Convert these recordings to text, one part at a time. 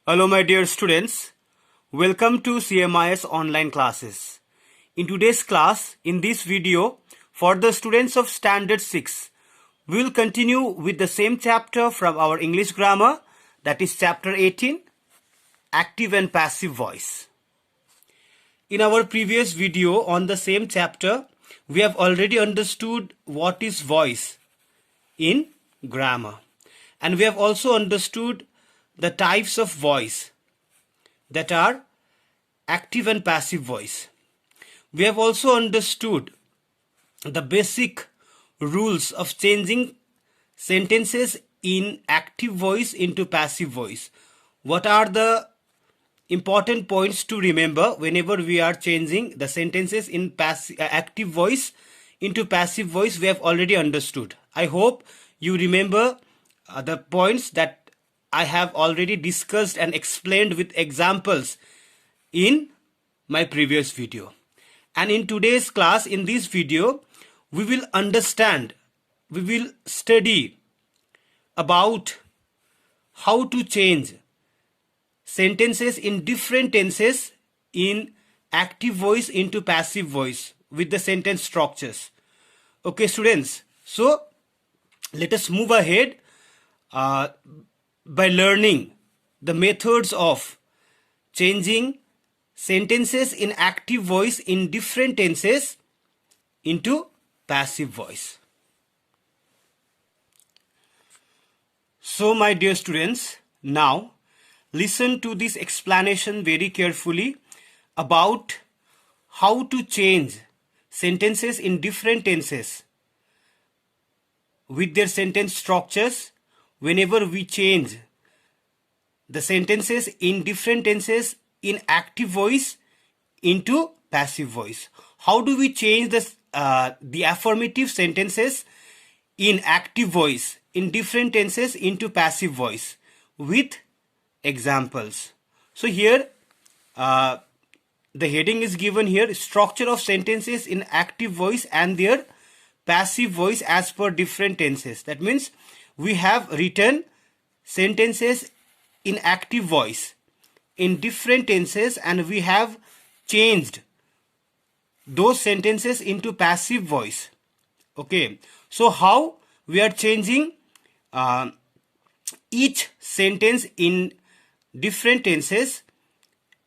Hello my dear students, welcome to CMIS online classes. In today's class, in this video, for the students of Standard 6, we will continue with the same chapter from our English grammar, that is chapter 18, Active and Passive Voice. In our previous video on the same chapter, we have already understood what is voice in grammar. And we have also understood the types of voice that are active and passive voice. We have also understood the basic rules of changing sentences in active voice into passive voice. What are the important points to remember whenever we are changing the sentences in active voice into passive voice? We have already understood. I hope you remember the points that I have already discussed and explained with examples in my previous video. And in today's class, in this video, we will study about how to change sentences in different tenses in active voice into passive voice with the sentence structures. Okay, students, so let us move ahead by learning the methods of changing sentences in active voice in different tenses into passive voice. So my dear students, now listen to this explanation very carefully about how to change sentences in different tenses with their sentence structures whenever we change the sentences in different tenses in active voice into passive voice. How do we change the affirmative sentences in active voice in different tenses into passive voice with examples? So here the heading is given here, structure of sentences in active voice and their passive voice as per different tenses. That means we have written sentences in active voice in different tenses and we have changed those sentences into passive voice. Okay, so how we are changing each sentence in different tenses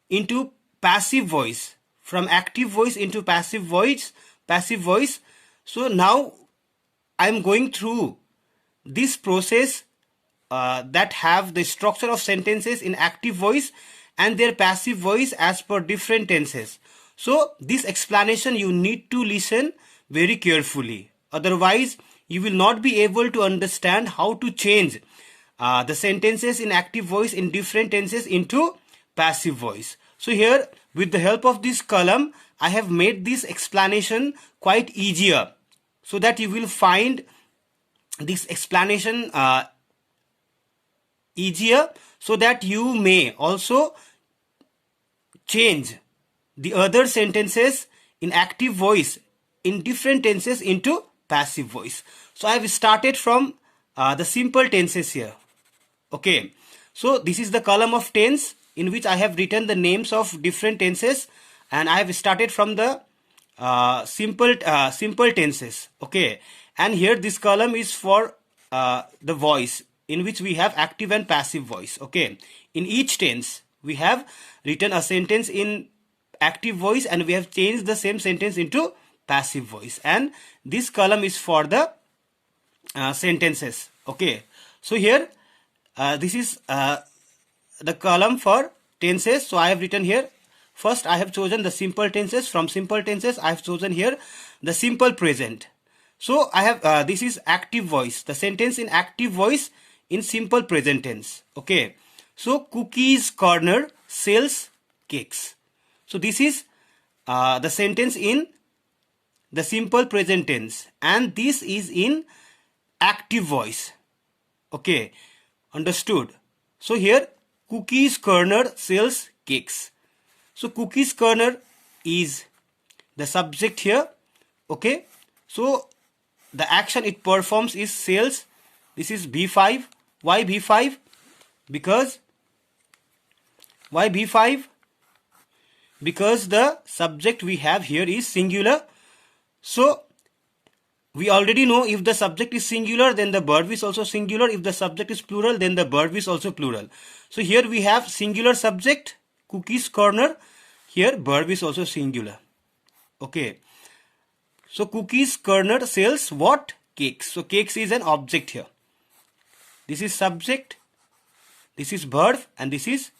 into passive voice, from active voice into passive voice. So now I am going through this process that have the structure of sentences in active voice and their passive voice as per different tenses. So this explanation you need to listen very carefully, otherwise you will not be able to understand how to change the sentences in active voice in different tenses into passive voice. So here, with the help of this column, I have made this explanation quite easier so that you will find this explanation easier, so that you may also change the other sentences in active voice in different tenses into passive voice. So I have started from the simple tenses here. Okay, so this is the column of tense in which I have written the names of different tenses, and I have started from the simple tenses. Okay, and here this column is for the voice in which we have active and passive voice. Okay, in each tense we have written a sentence in active voice and we have changed the same sentence into passive voice, and this column is for the sentences. Okay, so here this is the column for tenses. So I have written here, first I have chosen the simple tenses. From simple tenses I have chosen here the simple present. So I have this is active voice, the sentence in active voice in simple present tense. Okay, so Cookies Corner sells cakes. So this is the sentence in the simple present tense, and this is in active voice. Okay, understood? So here Cookies Corner sells cakes. So Cookies Corner is the subject here. Okay, so the action it performs is sells. This is B5. Why B5? Because Why B5? Because the subject we have here is singular. So we already know if the subject is singular, then the verb is also singular. If the subject is plural, then the verb is also plural. So here we have singular subject, Cookies Corner. Here verb is also singular. Okay. So Cookies Corner sells what? Cakes. So cakes is an object here. This is subject, this is verb, and this is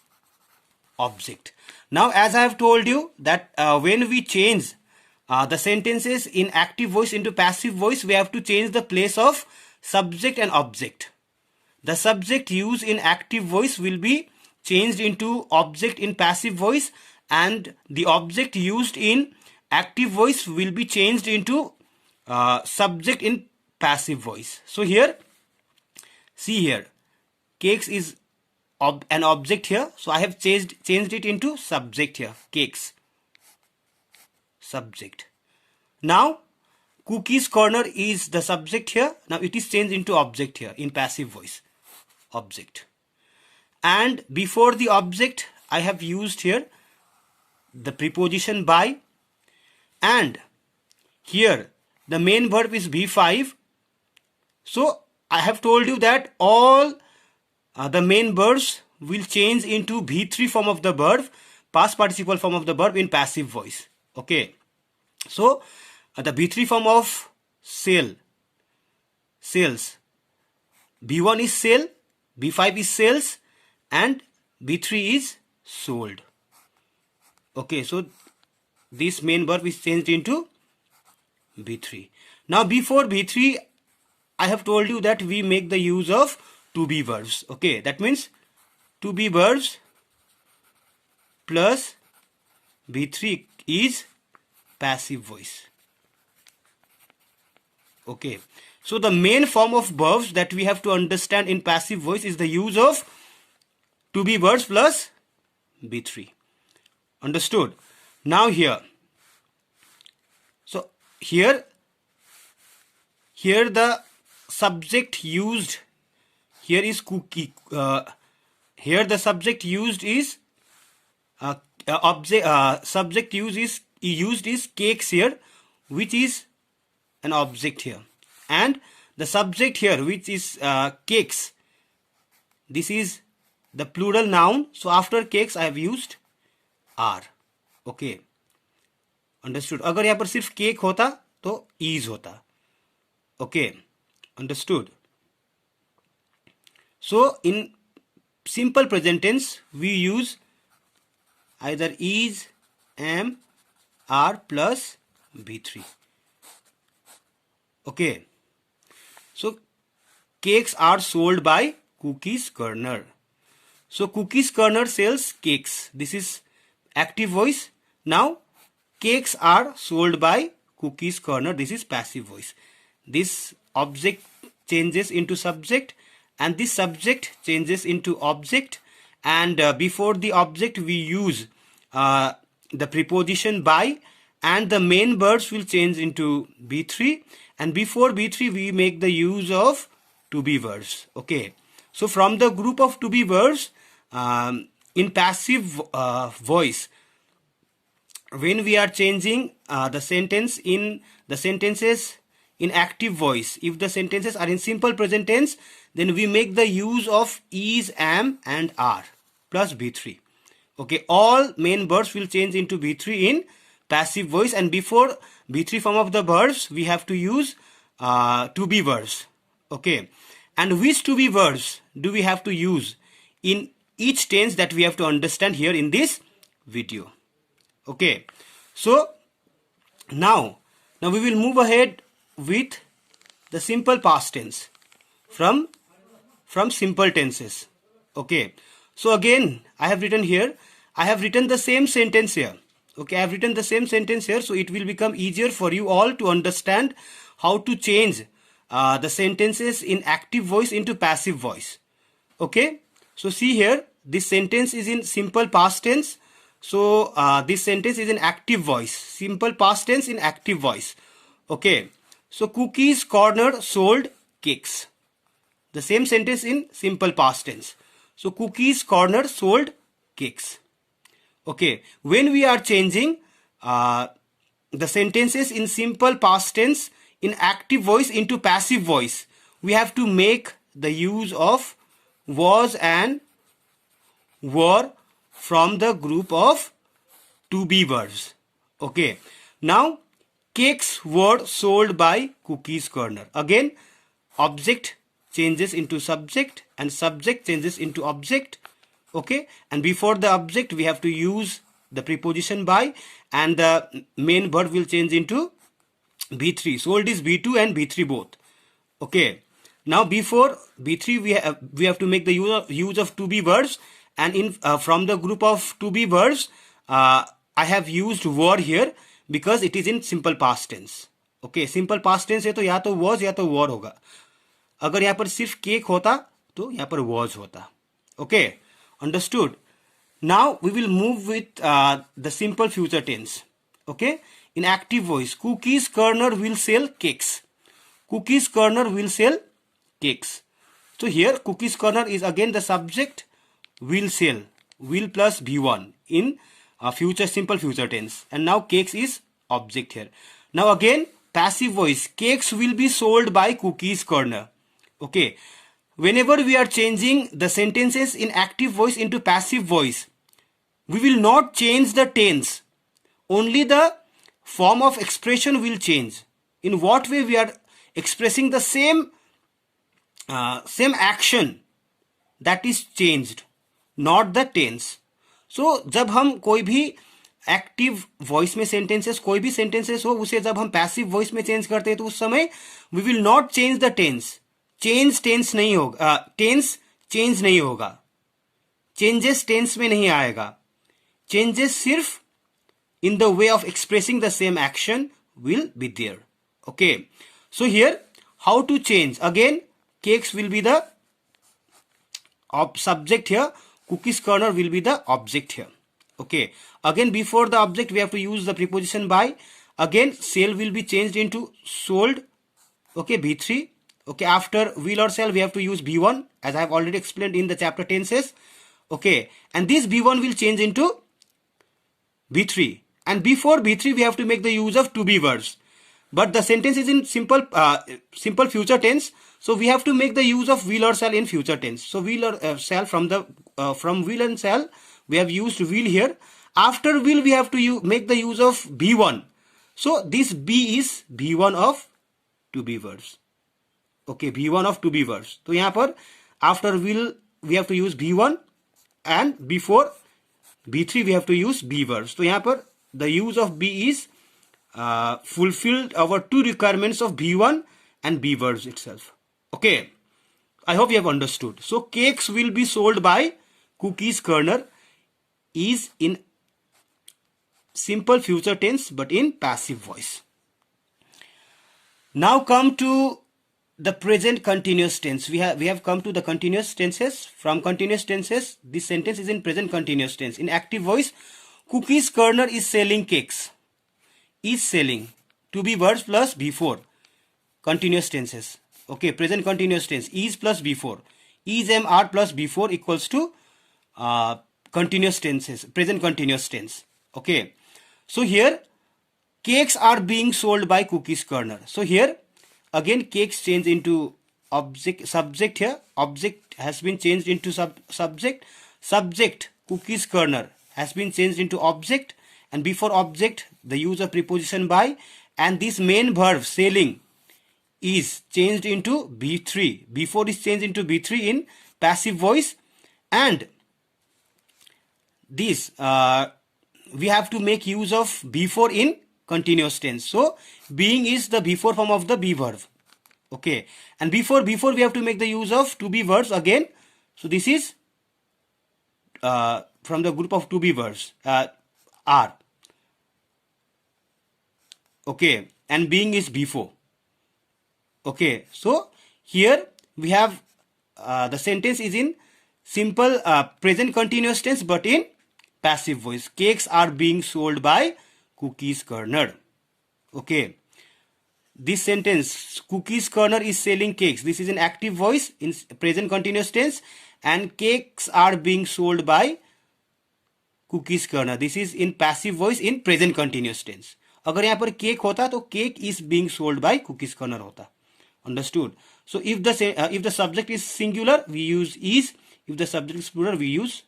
object. Now, as I have told you that when we change the sentences in active voice into passive voice, we have to change the place of subject and object. The subject used in active voice will be changed into object in passive voice, and the object used in active voice will be changed into subject in passive voice. So here, see here, cakes is an object here, so I have changed it into subject here, cakes, subject. Now Cookies Corner is the subject here. Now it is changed into object here in passive voice, object. And before the object I have used here the preposition by, and here the main verb is B5. So I have told you that all the main verbs will change into B3 form of the verb, past participle form of the verb in passive voice. Okay. So the B3 form of sell, sales. B1 is sell, B5 is sales, and B3 is sold. Okay, so this main verb is changed into B3. Now before B3, I have told you that we make the use of to be verbs. Okay, that means to be verbs plus B3 is passive voice. Okay, so the main form of verbs that we have to understand in passive voice is the use of to be verbs plus B3. Understood? Now here, so here the subject used here is cookie. Here the subject used is subject used is cakes here, which is an object here, and the subject here, which is cakes, this is the plural noun. So after cakes I have used are. Okay, understood? अगर यहाँ पर सिर्फ cake होता तो is होता. Okay, understood? So in simple present tense we use either is, am, are plus B3. Okay, so cakes are sold by Cookies Corner. So Cookies Corner sells cakes. This is active voice. Now cakes are sold by Cookies Corner. This is passive voice. This object changes into subject, and this subject changes into object, and before the object we use the preposition by, and the main verbs will change into B3, and before B3 we make the use of to be verbs. Okay, so from the group of to be verbs in passive voice, when we are changing the sentence in the sentences in active voice, if the sentences are in simple present tense, then we make the use of is, am, and are plus B3. Okay, all main verbs will change into B3 in passive voice, and before B3 form of the verbs we have to use to be verbs. Okay, and which to be verbs do we have to use in each tense that we have to understand here in this video. Okay, so now we will move ahead with the simple past tense from simple tenses. Okay, so again I have written here, I have written the same sentence here. Okay, I have written the same sentence here, so it will become easier for you all to understand how to change the sentences in active voice into passive voice. Okay, so see here, this sentence is in simple past tense. So this sentence is in active voice, simple past tense in active voice. Okay, so Cookies Corner sold cakes. The same sentence in simple past tense. So Cookies Corner sold cakes. Okay, when we are changing the sentences in simple past tense in active voice into passive voice, we have to make the use of was and were from the group of to be verbs. Okay, now cakes were sold by Cookies Corner. Again, object changes into subject and subject changes into object. Okay, and before the object we have to use the preposition by, and the main verb will change into B3. Sold is B2 and B3 both. Okay, now before B3 we have to make the use of to be verbs, and in from the group of to be verbs I have used were here because it is in simple past tense. Okay, simple past tense है तो या तो was या तो were होगा. अगर यहाँ पर सिर्फ केक होता तो यहाँ पर was होता. Okay, understood. Now we will move with the simple future tense. Okay, in active voice, Cookies Corner will sell cakes. Cookies Corner will sell cakes. So here Cookies Corner is again the subject, will sell, will plus B1 in future simple future tense, and now cakes is object here. Now again passive voice, cakes will be sold by Cookies Corner. Okay, whenever we are changing the sentences in active voice into passive voice, we will not change the tense, only the form of expression will change. In what way we are expressing the same action, that is changed, not the tense. So जब हम कोई भी active voice में sentences, कोई भी sentences हो, उसे जब हम पैसिव वॉइस में चेंज करते हैं तो उस समय we will not change the tense. Tense नहीं होगा, टेंस चेंज नहीं होगा, चेंजेस टेंस में नहीं आएगा. चेंजेस सिर्फ in the way of expressing the same action will be there. Okay, so here how to change? Again cakes will be the subject here, Cookies Corner will be the object here. Okay, again before the object we have to use the preposition by. Again sell will be changed into sold. Okay, B3. Okay, after will or sell we have to use B1 as I have already explained in the chapter tenses. Okay, and this B1 will change into B3, and before B3 we have to make the use of to be verbs, but the sentence is in simple future tense, so we have to make the use of will or shall in future tense. So will or shall from will and shall we have used will here. After will we have to make the use of B1, so this B is B1 of to be verbs. Okay, B1 of to be verbs. तो यहाँ पर after will we have to use B1 and before B3 we have to use B verbs. तो यहाँ पर the use of B is fulfilled our two requirements of B1 and B verbs itself. Okay, I hope you have understood. So cakes will be sold by Cookies Corner is in simple future tense but in passive voice. Now come to the present continuous tense. We have come to the continuous tenses. From continuous tenses, this sentence is in present continuous tense. In active voice, Cookies Corner is selling cakes. Is selling, to be verbs plus before, continuous tenses. Okay, present continuous tense, is plus before, is am are plus before equals to continuous tenses, present continuous tense. Okay, so here cakes are being sold by Cookies Corner. So here again cakes change into subject here, object has been changed into subject, Cookies Corner has been changed into object, and before object the use of preposition by, and this main verb selling is changed into B3. Before is changed into B3 in passive voice, and this we have to make use of before in continuous tense. So being is the before form of the be verb. Okay, and before we have to make the use of to be verbs again. So this is from the group of to be verbs are. Okay, and being is before. Okay, so here we have the sentence is in simple present continuous tense but in passive voice. Cakes are being sold by Cookies Corner. Okay, this sentence, Cookies Corner is selling cakes, this is an active voice in present continuous tense, and cakes are being sold by cookies corner. This is in passive voice in present continuous tense. अगर यहाँ पर cake होता तो cake is being sold by cookies corner होता. Understood? So if the subject is singular, we use is. If the subject is plural, we use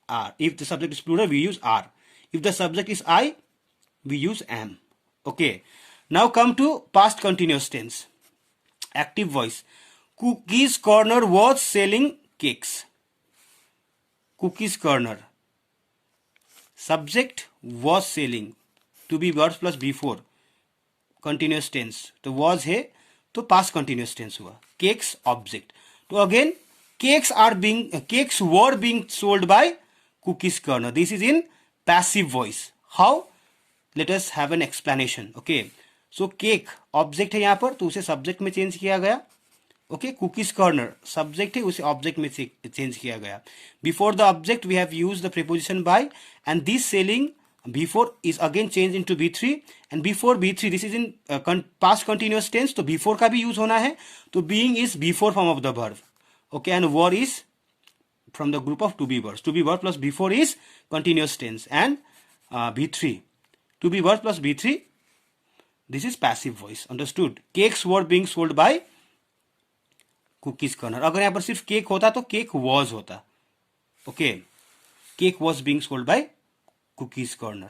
are. If the subject is plural, we use are. If the subject is I, we use am. Okay. Now come to past continuous tense. Active voice. Cookies corner was selling cakes. Cookies corner. Subject was selling. To be verbs plus before. Continuous tense. तो was है तो past continuous tense हुआ. Cakes object. तो again cakes were being sold by cookies corner. This is in passive voice. How? Let us have an explanation. Okay. So cake object है यहाँ पर तो उसे subject में change किया गया. Okay. Cookies corner subject है उसे object में change किया गया. Before the object we have used the preposition by, and this selling before is again changed into B3, and before B3 this is in past continuous tense तो before का भी use होना है तो being is before form of the verb. Okay. And were is from the group of to be verbs. To be verb plus before is continuous tense, and B3 to be verb plus B3, this is passive voice. Understood? Cakes were being sold by cookies corner. अगर यहाँ पर सिर्फ cake होता तो cake was होता. Okay. Cake was being sold by cookies corner.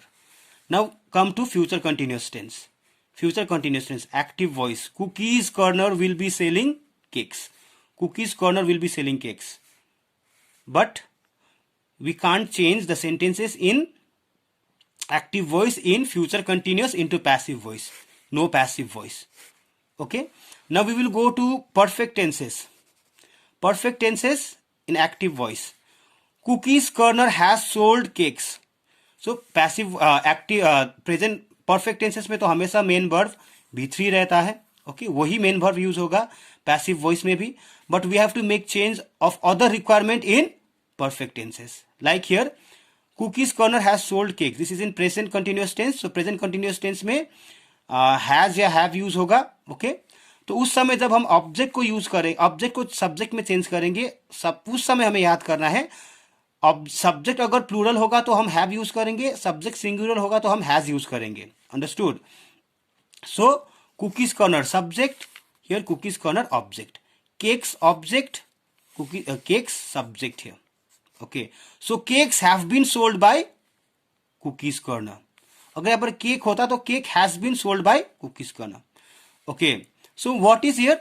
Now come to future continuous tense. Future continuous tense. Active voice. Cookies corner will be selling cakes. Cookies corner will be selling cakes. But we can't change the sentences in active voice in future continuous into passive voice. No passive voice. Okay. Now we will go to perfect tenses. Perfect tenses in active voice. Cookies corner has sold cakes. So passive present perfect tenses में तो हमेशा main verb B3 रहता है. Okay. वही main verb use होगा passive voice में भी. But we have to make change of other requirement in perfect tenses. Like here, cookies corner has sold cakes. This is in present continuous tense. So present continuous tense में has या have use होगा. Okay. तो उस समय जब हम object को use करें, ऑब्जेक्ट को सब्जेक्ट में चेंज करेंगे, उस समय हमें याद करना है सब्जेक्ट अगर प्लूरल होगा तो हम हैव यूज करेंगे, सब्जेक्ट सिंगुलर होगा तो हम हैज यूज करेंगे. Understood? So cookies corner subject, here cookies corner object, cakes object, cakes subject here. Okay. So cakes have been sold by cookies corner. अगर यहाँ पर केक होता तो cake has been sold by cookies corner. Okay. So what is here?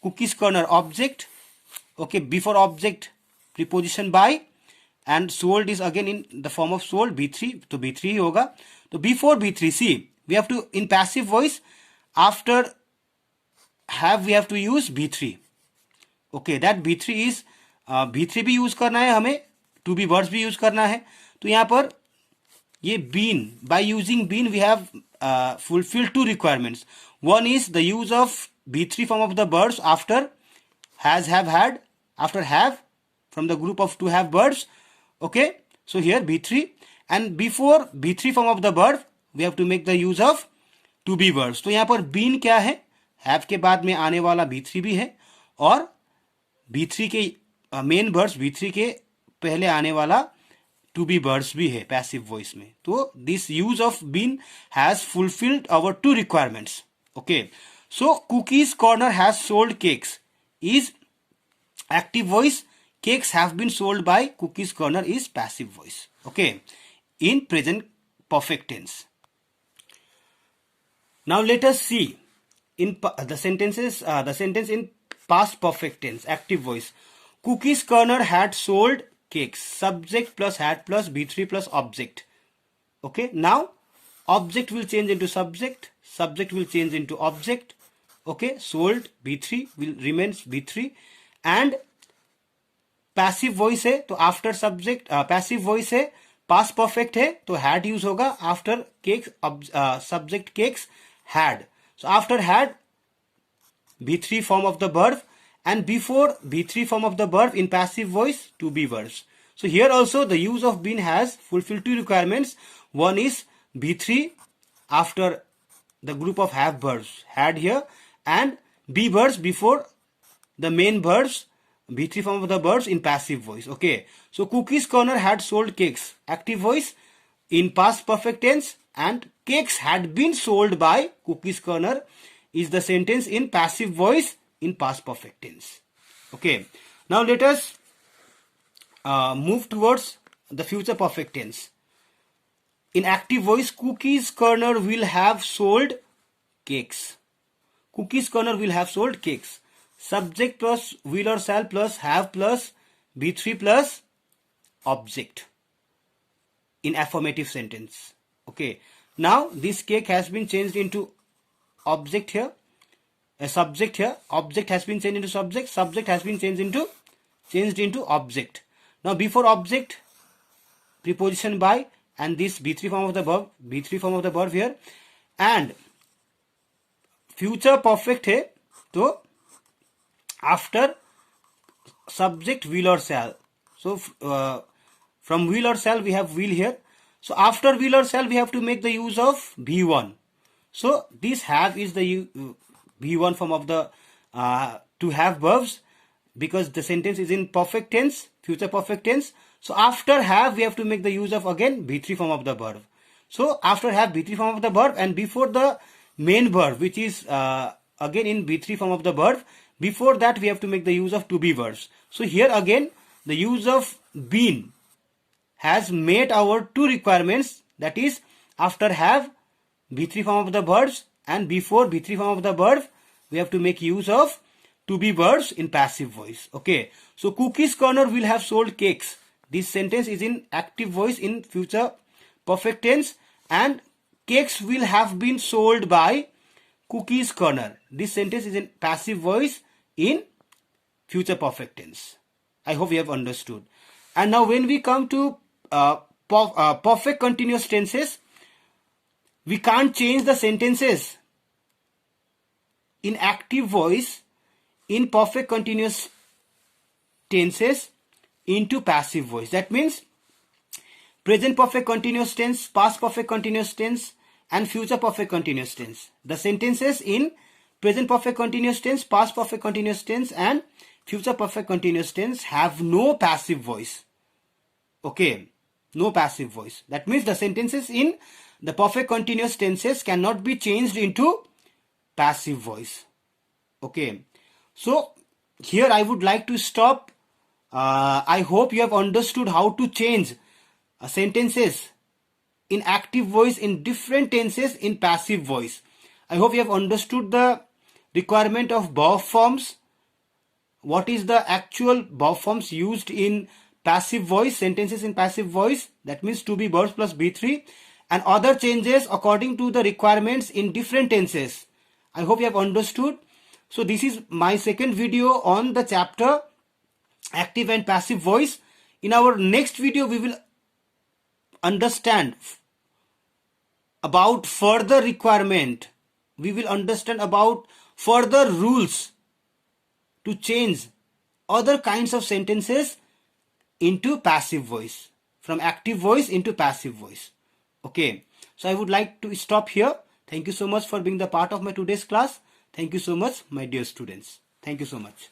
Cookies corner object. Okay, before object preposition by, and sold is again in the form of sold, B3. तो B3 ही होगा. तो before B3, see, we have to in passive voice after have we have to use B3. Okay, that B3 is B3 भी use करना है हमें, to be words भी use करना है. तो यहाँ पर ये been, by using been we have fulfilled two requirements. One is the use of B3 form of the verbs after has, have, had, after have from the group of to have verbs. Okay. So here B3, and before B3 form of the verb we have to make the use of to be verbs. तो यहाँ पर been क्या है? have के बाद में आने वाला B3 भी है, और B3 के मेन verbs B3 के पहले आने वाला to be verbs भी है passive voice में. तो this use of been has fulfilled our two requirements. Okay. So cookies corner has sold cakes is active voice. Cakes have been sold by cookies corner is passive voice. Okay. In present perfect tense. Now let us see in the sentences, the sentence in past perfect tense, active voice. Cookies corner had sold cakes. Subject plus had plus B3 plus object. Okay. Now object will change into subject. Subject will change into object. Okay. Sold B3 will remains B3, and passive voice है तो after subject passive voice है, past perfect है तो had use होगा after cakes subject cakes had. So after had B3 form of the verb, and before B3 form of the verb in passive voice to be verbs. So here also the use of been has fulfilled two requirements. One is B3 after the group of have verbs had here, and be verbs before the main verbs B3 form of the verbs in passive voice. Okay, so Cookie's Corner had sold cakes, active voice in past perfect tense, and cakes had been sold by Cookie's Corner is the sentence in passive voice in past perfect tense. Okay, now let us move towards the future perfect tense. In active voice, Cookie's Corner will have sold cakes. Cookie's Corner will have sold cakes. Subject plus will or shall plus have plus B3 plus object in affirmative sentence. Okay, now this cake has been changed into object here, a subject here, object has been changed into subject, subject has been changed into object. Now before object, preposition by, and this B3 form of the verb here, and future perfect है तो after subject will or shall. So from will or shall we have will here. So after will or shall we have to make the use of V1. So this have is the V1 form of the to have verbs, because the sentence is in perfect tense, future perfect tense. So after have we have to make the use of again B3 form of the verb. So after have B3 form of the verb, and before the main verb, which is again in B3 form of the verb, before that we have to make the use of to be verbs. So here again the use of been has met our two requirements, that is after have B3 form of the verbs, and before B3 form of the verb we have to make use of to be verbs in passive voice. Okay, so Cookie's Corner will have sold cakes. This sentence is in active voice in future perfect tense, and cakes will have been sold by Cookie's Corner. This sentence is in passive voice in future perfect tense. I hope you have understood. And now when we come to perfect continuous tenses, we can't change the sentences in active voice in perfect continuous tenses into passive voice. That means present perfect continuous tense, past perfect continuous tense, and future perfect continuous tense. The sentences in present perfect continuous tense, past perfect continuous tense, and future perfect continuous tense have no passive voice. Okay, no passive voice. That means the sentences in the perfect continuous tenses cannot be changed into passive voice. Okay, so here I would like to stop. I hope you have understood how to change sentences in active voice in different tenses in passive voice. I hope you have understood the requirement of verb forms. What is the actual verb forms used in passive voice, sentences in passive voice? That means to be verbs plus B3, and other changes according to the requirements in different tenses. I hope you have understood. So this is my second video on the chapter active and passive voice. In our next video we will understand about further requirement. We will understand about further rules to change other kinds of sentences into passive voice, from active voice into passive voice. Okay, so I would like to stop here. Thank you so much for being the part of my today's class. Thank you so much, my dear students. Thank you so much.